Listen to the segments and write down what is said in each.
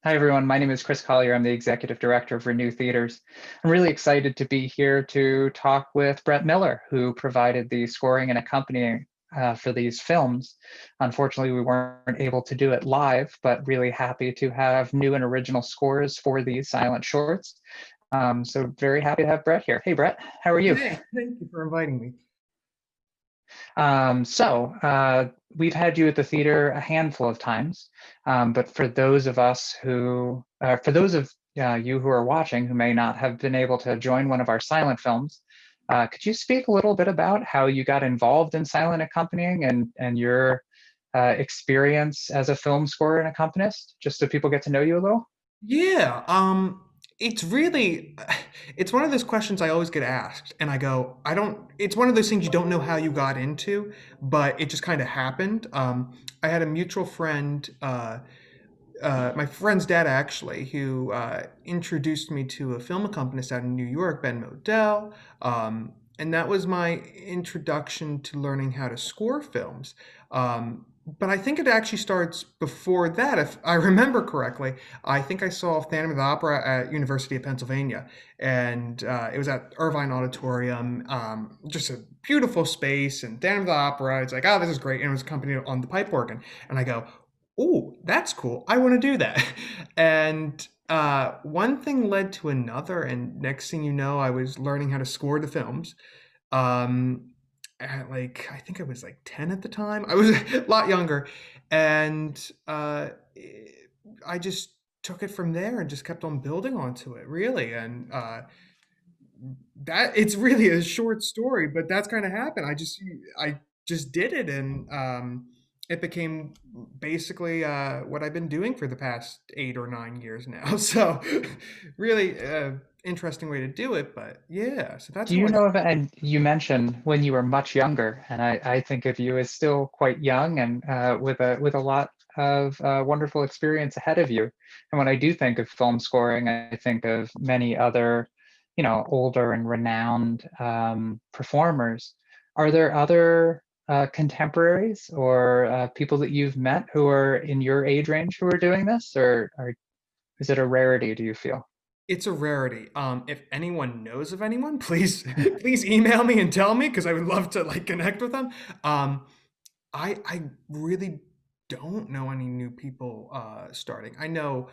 Hi, everyone. My name is Chris Collier. I'm the Executive Director of Renew Theaters. I'm really excited to be here to talk with Brett Miller, who provided the scoring and accompanying for these films. Unfortunately, we weren't able to do it live, but really happy to have new and original scores for these silent shorts. So very happy to have Brett here. Hey, Brett, how are you? Hey, thank you for inviting me. We've had you at the theater a handful of times, but for those of us who, for those of you who are watching who may not have been able to join one of our silent films, could you speak a little bit about how you got involved in silent accompanying and your experience as a film scorer and accompanist, just so people get to know you a little? Yeah, it's really, it's one of those questions I always get asked, and I go, I don't, it's one of those things you don't know how you got into, but it just kind of happened. I had a mutual friend, my friend's dad actually, who introduced me to a film accompanist out in New York, Ben Modell, and that was my introduction to learning how to score films. But I think it actually starts before that, if I remember correctly. I think I saw Phantom of the Opera at University of Pennsylvania, and it was at Irvine Auditorium. Just a beautiful space, and Phantom of the Opera. It's like, oh, this is great, and it was accompanied on the pipe organ, and I go, oh, that's cool. I want to do that. And one thing led to another, and next thing you know, I was learning how to score the films. Um, at like I think I was like 10 at the time. I was a lot younger, and I just took it from there and just kept on building onto it, really. And that it's really a short story, but that's kind of happened. I just did it, and it became basically what I've been doing for the past 8 or 9 years now. So really interesting way to do it, but yeah. So that's Do how you I got. know of, and you mentioned when you were much younger, and I think of you as still quite young and with a lot of wonderful experience ahead of you. And when I do think of film scoring, I think of many other, older and renowned performers. Are there other contemporaries or people that you've met who are in your age range who are doing this, or is it a rarity, do you feel? It's a rarity. If anyone knows of anyone, please please email me and tell me because I would love to like connect with them. Um, I really don't know any new people starting. I know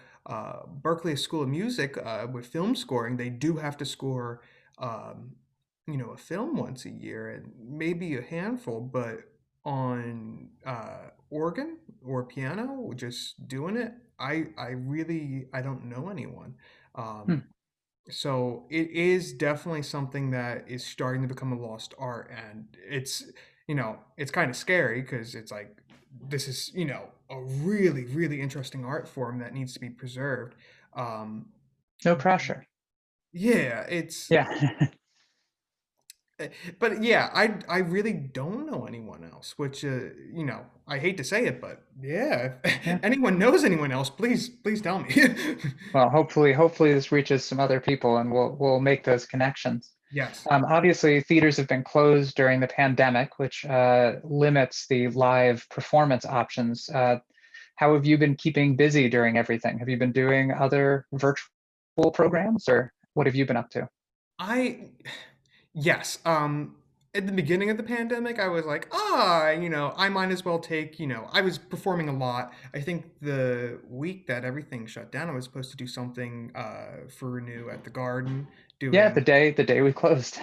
Berkeley School of Music with film scoring, they do have to score, um, a film once a year and maybe a handful, but on organ or piano, just doing it, I don't know anyone. Hmm. Um, so it is definitely something that is starting to become a lost art, and it's kind of scary because it's like this is a really really interesting art form that needs to be preserved. Um, No pressure. yeah, it's Yeah. but yeah, I really don't know anyone else, which I hate to say it, but yeah, if Yeah. anyone knows anyone else, please tell me. Well, hopefully this reaches some other people and we'll make those connections. Yes. Obviously, theaters have been closed during the pandemic, which limits the live performance options. How have you been keeping busy during everything? Have you been doing other virtual programs, or what have you been up to? I Yes. At the beginning of the pandemic, I was like, I might as well take, I was performing a lot. I think the week that everything shut down, I was supposed to do something for Renew at the Garden, Yeah, doing, the day we closed.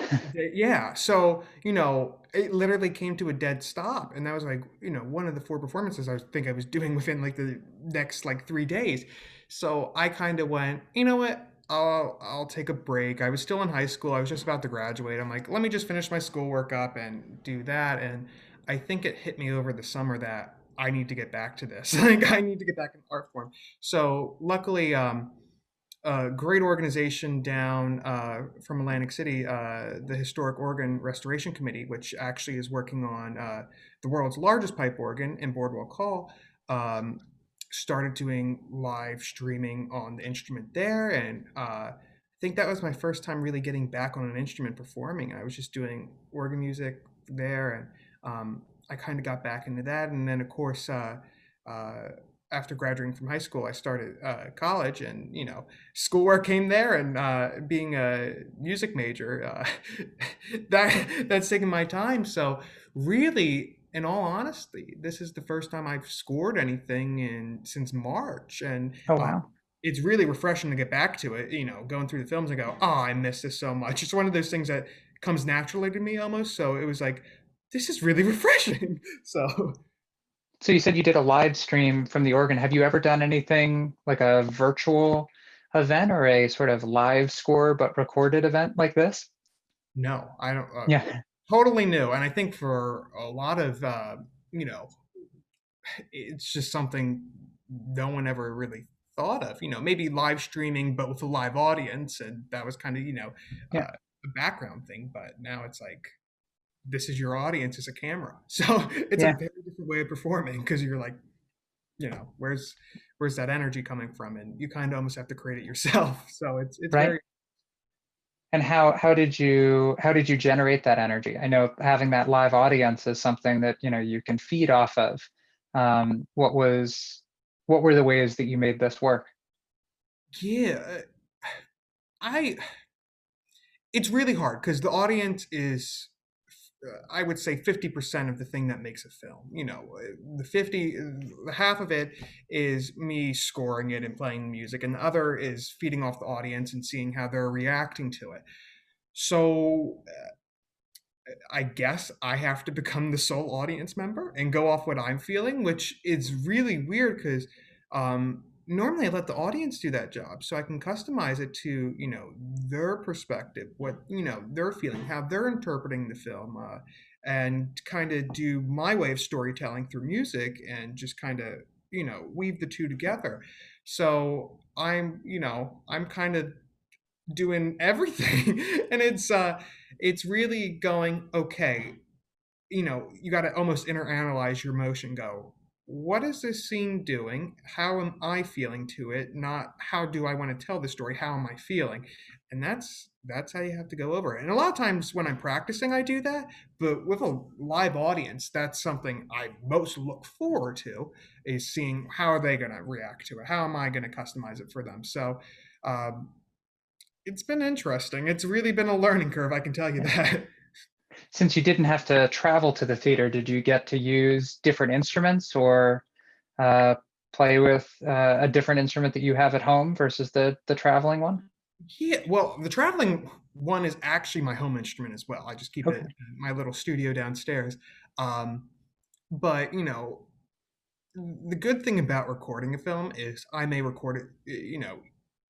yeah. So, it literally came to a dead stop. And that was like, one of the four performances I was doing within like the next like 3 days. So I kind of went, you know what? I'll take a break. I was still in high school. I was just about to graduate. I'm like, let me just finish my schoolwork up and do that. And I think it hit me over the summer that I need to get back to this. Like I need to get back in art form. So luckily, a great organization down from Atlantic City, the Historic Organ Restoration Committee, which actually is working on the world's largest pipe organ in Boardwalk Hall, um, started doing live streaming on the instrument there. And I think that was my first time really getting back on an instrument performing. I was just doing organ music there, and I kind of got back into that. And then, of course, after graduating from high school, I started college, and schoolwork came there, and being a music major, that's taken my time. So really, in all honesty, this is the first time I've scored anything in since March, and Oh, wow. it's really refreshing to get back to it. Going through the films and go, oh, I miss this so much. It's one of those things that comes naturally to me almost. So it was like, this is really refreshing. So So you said you did a live stream from the organ. Have you ever done anything like a virtual event or a sort of live score but recorded event like this? no, I don't. Yeah. Totally new, and I think for a lot of you know, it's just something no one ever really thought of. Maybe live streaming, but with a live audience, and that was kind of Yeah. a background thing. But now it's like this is your audience as a camera, so it's a Yeah. very different way of performing because you're like, where's that energy coming from, and you kind of almost have to create it yourself. So it's Right. very. And how did you generate that energy? I know having that live audience is something that you can feed off of. What were the ways that you made this work? Yeah, I it's really hard because the audience is, I would say, 50% of the thing that makes a film. The half of it is me scoring it and playing music, and the other is feeding off the audience and seeing how they're reacting to it. So I guess I have to become the sole audience member and go off what I'm feeling, which is really weird because normally I let the audience do that job, so I can customize it to their perspective, what they're feeling, how they're interpreting the film, and kind of do my way of storytelling through music, and just kind of weave the two together. So I'm kind of doing everything, and it's really going, okay, you got to almost inner analyze your emotion, go, what is this scene doing, how am I feeling to it, not how do I want to tell the story, how am I feeling. And that's how you have to go over it. And a lot of times when I'm practicing I do that, but with a live audience, that's something I most look forward to, is seeing how are they going to react to it, how am I going to customize it for them. So um, it's been interesting. It's really been a learning curve, I can tell you that. Since you didn't have to travel to the theater, did you get to use different instruments or uh, play with a different instrument that you have at home versus the traveling one? Yeah, well, the traveling one is actually my home instrument as well. I just keep it Okay. in my little studio downstairs. Um, but the good thing about recording a film is I may record it,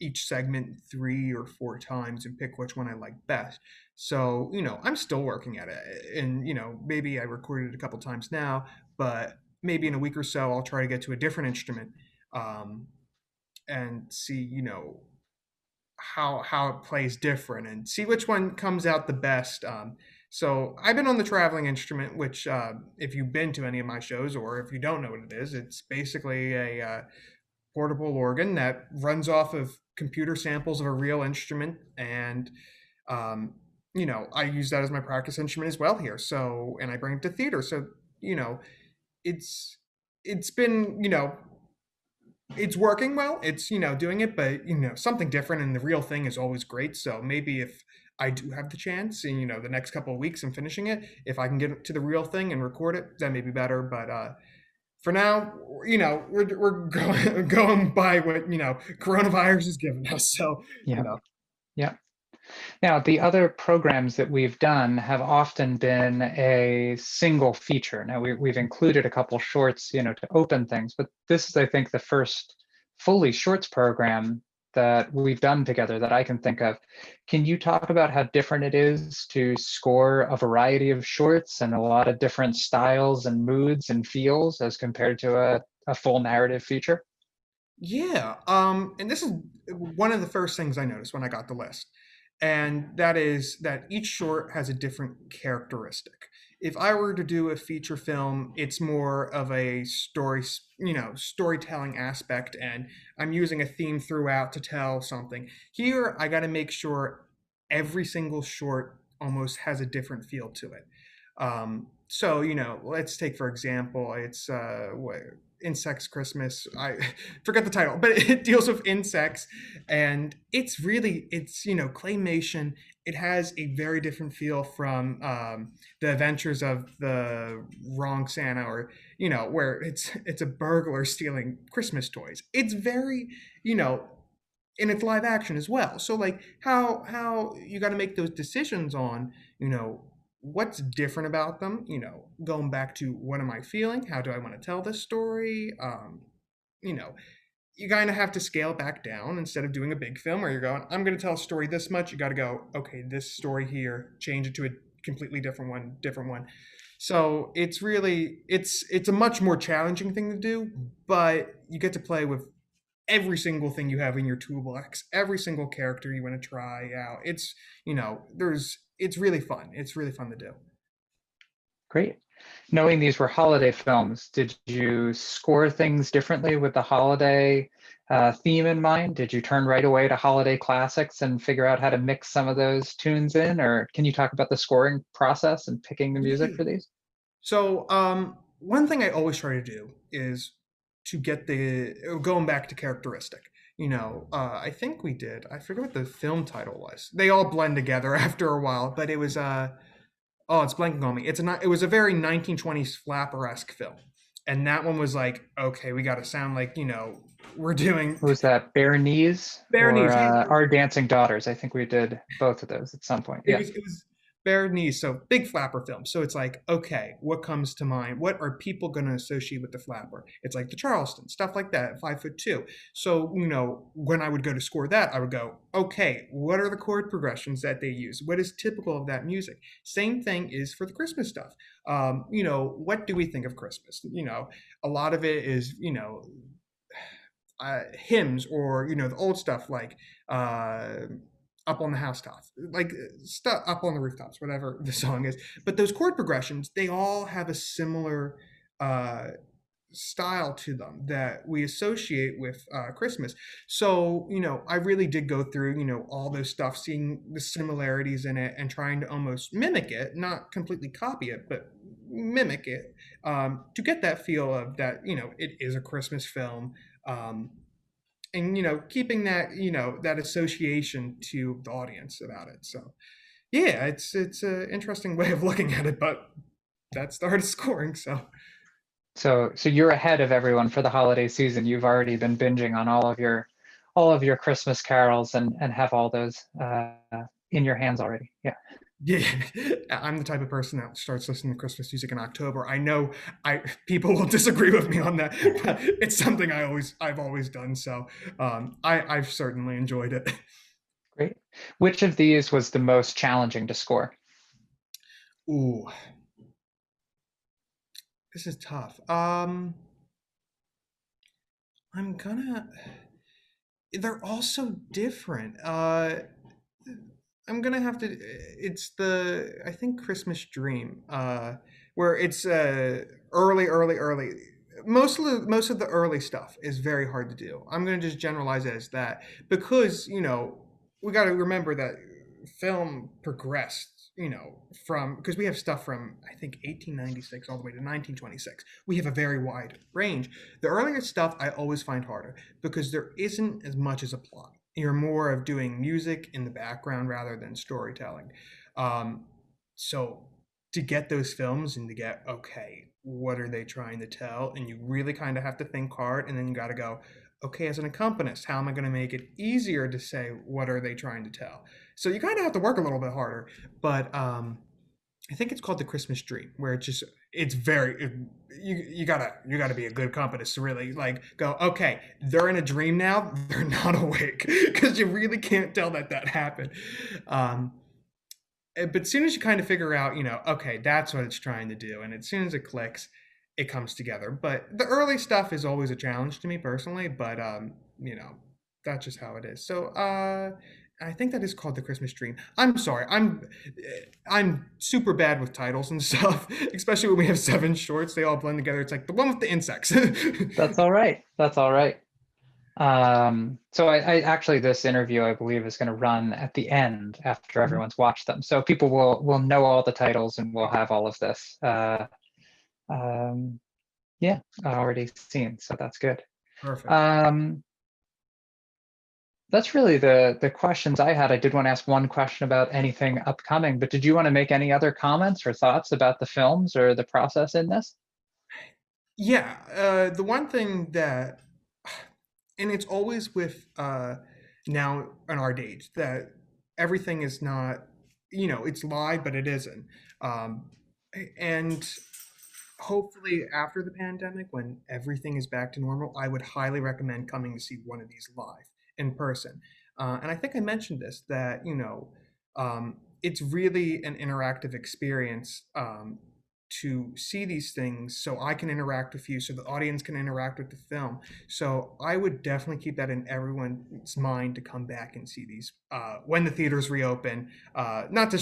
each segment 3 or 4 times and pick which one I like best. So, I'm still working at it. And, maybe I recorded it a couple times now, but maybe in a week or so, I'll try to get to a different instrument, um, and see, how it plays different and see which one comes out the best. So I've been on the traveling instrument, which if you've been to any of my shows or if you don't know what it is, it's basically a portable organ that runs off of computer samples of a real instrument, and I use that as my practice instrument as well here. So, and I bring it to theater. So you know, it's it's been it's working well. It's doing it, but something different, and the real thing is always great. So maybe if I do have the chance in the next couple of weeks and finishing it, if I can get to the real thing and record it, that may be better. But for now, we're going by what coronavirus has given us. So you Yeah. know, Yeah. Now, the other programs that we've done have often been a single feature. Now, we've included a couple shorts, to open things, but this is, I think, the first fully shorts program that we've done together that I can think of. Can you talk about how different it is to score a variety of shorts and a lot of different styles and moods and feels as compared to a full narrative feature? yeah. And this is one of the first things I noticed when I got the list. And that is that each short has a different characteristic. If I were to do a feature film, it's more of a storytelling aspect, and I'm using a theme throughout to tell something. Here, I got to make sure every single short almost has a different feel to it. So, let's take, for example, it's what, Insects Christmas. I forget the title, but it deals with insects, and it's claymation. It has a very different feel from the Adventures of the Wrong Santa, or where it's a burglar stealing Christmas toys. It's very, you know, and it's live action as well. So like how you got to make those decisions on what's different about them. Going back to what am I feeling? How do I want to tell this story? You know, you kind of have to scale back down instead of doing a big film where you're going, I'm going to tell a story this much. You got to go, okay, this story here, change it to a completely different one, different one. So it's really it's a much more challenging thing to do, but you get to play with every single thing you have in your toolbox, every single character you want to try out. It's really fun. It's really fun to do. Great. Knowing these were holiday films, did you score things differently with the holiday theme in mind? Did you turn right away to holiday classics and figure out how to mix some of those tunes in? Or can you talk about the scoring process and picking the music Yeah. for these? So one thing I always try to do is to get the going back to characteristic. I think we did. I forget what the film title was. They all blend together after a while, but it was oh, it's blanking on me. It was a very 1920s flapper-esque film. And that one was like, okay, we got to sound like, we're doing Was that Bare Knees or Baronese. Our Dancing Daughters? I think we did both of those at some point. It Yeah. was it was bare knees, so big flapper film. So it's like, okay, what comes to mind? What are people going to associate with the flapper? It's like the Charleston, stuff like that, 5'2". So when I would go to score that, I would go, okay, what are the chord progressions that they use? What is typical of that music? Same thing is for the Christmas stuff. What do we think of Christmas? A lot of it is hymns, or the old stuff like up on the housetops, like stuff up on the rooftops, whatever the song is. But those chord progressions, they all have a similar uh, style to them that we associate with Christmas. So I really did go through all those stuff, seeing the similarities in it, and trying to almost mimic it, not completely copy it, but mimic it, to get that feel of that it is a Christmas film. Um, and keeping that that association to the audience about it. So yeah, it's an interesting way of looking at it, but that's the art of scoring. So you're ahead of everyone for the holiday season. You've already been binging on all of your Christmas carols and have all those in your hands already. Yeah. Yeah, I'm the type of person that starts listening to Christmas music in October. I know I people will disagree with me on that, but it's something I've always done. So I've certainly enjoyed it. Great. Which of these was the most challenging to score? Ooh, this is tough. I'm gonna. They're all so different. I'm gonna have to. It's I think Christmas Dream, where it's early. Most of the early stuff is very hard to do. I'm gonna just generalize it as that, because we got to remember that film progressed. From, because we have stuff from I think 1896 all the way to 1926. We have a very wide range. The earlier stuff I always find harder because there isn't as much as a plot. You're more of doing music in the background rather than storytelling. Um, so to get those films and to get, okay, what are they trying to tell? And you really kind of have to think hard, and then you got to go, okay, as an accompanist, how am I going to make it easier to say what are they trying to tell? So you kind of have to work a little bit harder. But I think it's called the Christmas Dream, where you gotta be a good accompanist to really like go, okay, they're in a dream now, they're not awake, because you really can't tell that happened. But as soon as you kind of figure out, okay, that's what it's trying to do, and as soon as it clicks, it comes together. But the early stuff is always a challenge to me personally, but you know, that's just how it is. So I think that is called the Christmas Dream. I'm sorry, I'm super bad with titles and stuff, especially when we have seven shorts. They all blend together. It's like the one with the insects. That's all right. That's all right. So I actually, this interview, I believe, is going to run at the end after Mhm. everyone's watched them. So people will know all the titles and we'll have all of this. Yeah, already seen. So that's good. Perfect. Um, that's really the questions I had. I did want to ask one question about anything upcoming, but did you want to make any other comments or thoughts about the films or the process in this? Yeah, the one thing that, and it's always with now in our age that everything is not, it's live, but it isn't. Um, and hopefully after the pandemic, when everything is back to normal, I would highly recommend coming to see one of these live in person. And I think I mentioned this that it's really an interactive experience to see these things, so I can interact with you, so the audience can interact with the film. So I would definitely keep that in everyone's mind to come back and see these when the theaters reopen. Not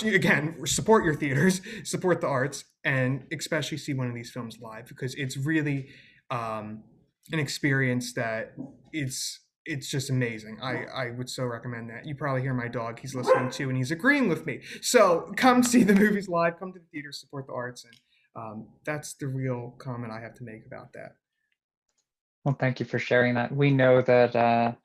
again, support your theaters, support the arts, and especially see one of these films live, because it's really an experience that it's just amazing. I would so recommend that. You probably hear my dog; he's listening too, and he's agreeing with me. So come see the movies live. Come to the theater, support the arts, and that's the real comment I have to make about that. Well, thank you for sharing that. We know that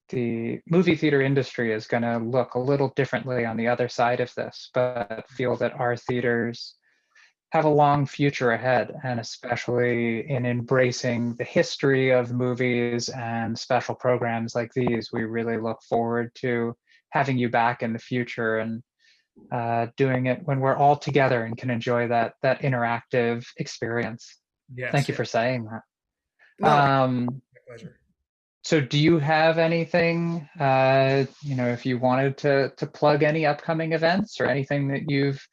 the movie theater industry is going to look a little differently on the other side of this, but feel that our theaters have a long future ahead, and especially in embracing the history of movies and special programs like these, we really look forward to having you back in the future and doing it when we're all together and can enjoy that interactive experience. Yes, Thank you yeah. for saying that. No, my pleasure. So do you have anything, if you wanted to plug any upcoming events or anything that you've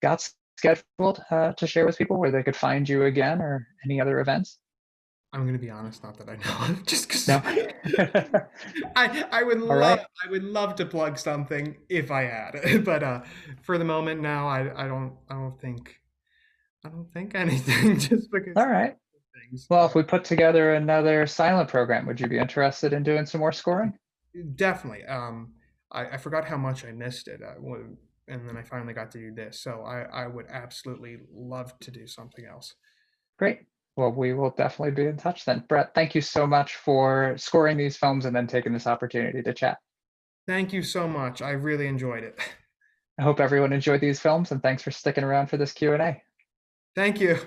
got scheduled to share with people where they could find you again or any other events? I'm gonna be honest, not that I know of, just because No. I would All love right. I would love to plug something if I had it, but for the moment now, I don't think anything, just All because right. things. Well, if we put together another silent program, would you be interested in doing some more scoring? Definitely. I forgot how much I missed it, and then I finally got to do this, so I would absolutely love to do something else. Great. Well, we will definitely be in touch then. Brett, thank you so much for scoring these films and then taking this opportunity to chat. Thank you so much. I really enjoyed it. I hope everyone enjoyed these films and thanks for sticking around for this Q&A. Thank you.